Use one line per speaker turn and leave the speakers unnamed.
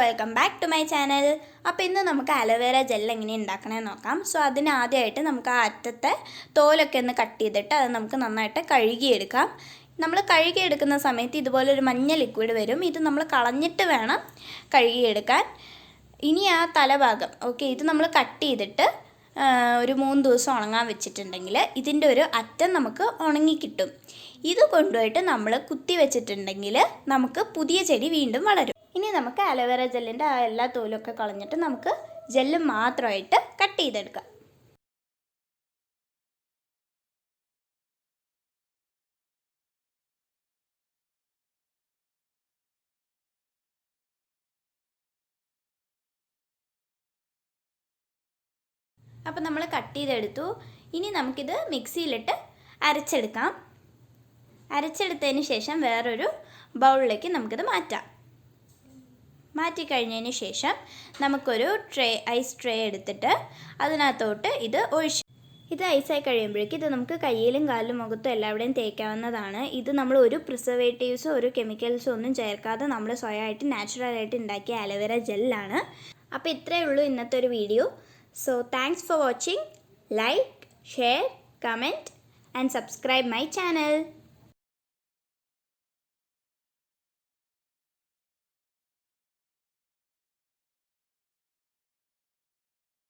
Welcome back to my channel. അപ്പോൾ ഇന്ന് നമുക്ക് അലോവേര ജെൽ എങ്ങനെ ഉണ്ടാക്കണമെന്ന് നോക്കാം. സോ അതിന് ആദ്യമായിട്ട് നമുക്ക് ആ അറ്റത്തെ തോലൊക്കെ ഒന്ന് കട്ട് ചെയ്തിട്ട് അത് നമുക്ക് നന്നായിട്ട് കഴുകിയെടുക്കാം. നമ്മൾ കഴുകിയെടുക്കുന്ന സമയത്ത് ഇതുപോലൊരു മഞ്ഞ ലിക്വിഡ് വരും. ഇത് നമ്മൾ കളഞ്ഞിട്ട് വേണം കഴുകിയെടുക്കാൻ. ഇനി ആ തലഭാഗം ഇത് നമ്മൾ കട്ട് ചെയ്തിട്ട് ഒരു 3 ദിവസം ഉണങ്ങാൻ വെച്ചിട്ടുണ്ടെങ്കിൽ ഇതിൻ്റെ ഒരു അറ്റം നമുക്ക് ഉണങ്ങി കിട്ടും. ഇത് കൊണ്ടുപോയിട്ട് നമ്മൾ കുത്തി വെച്ചിട്ടുണ്ടെങ്കിൽ നമുക്ക് പുതിയ ചെടി വീണ്ടും വളരും. ഇനി നമുക്ക് അലോവേര ജെല്ലിൻ്റെ ആ എല്ലാ തോലൊക്കെ കളഞ്ഞിട്ട് നമുക്ക് ജെല്ല് മാത്രമായിട്ട് കട്ട് ചെയ്തെടുക്കാം. അപ്പോൾ നമ്മൾ കട്ട് ചെയ്തെടുത്തു. ഇനി നമുക്കിത് മിക്സിയിലിട്ട് അരച്ചെടുക്കാം. അരച്ചെടുത്തതിന് ശേഷം വേറൊരു ബൗളിലേക്ക് നമുക്കിത് മാറ്റാം. മാറ്റിക്കഴിഞ്ഞതിന് ശേഷം നമുക്കൊരു ഐസ് ട്രേ എടുത്തിട്ട് അതിനകത്തോട്ട് ഇത് ഒഴിച്ച് ഇത് ഐസായി കഴിയുമ്പോഴേക്കും ഇത് നമുക്ക് കയ്യിലും കാലിലും മുഖത്തും എല്ലാവിടെയും തേക്കാവുന്നതാണ്. ഇത് നമ്മൾ ഒരു പ്രിസർവേറ്റീവ്സോ ഒരു കെമിക്കൽസോ ഒന്നും ചേർക്കാതെ നമ്മൾ സ്വയമായിട്ട് നാച്ചുറലായിട്ട് ഉണ്ടാക്കിയ അലോവേര ജെല്ലാണ്. അപ്പോൾ ഇത്രയേ ഉള്ളൂ ഇന്നത്തെ ഒരു video. So thanks for watching. Like, share, comment and subscribe my channel.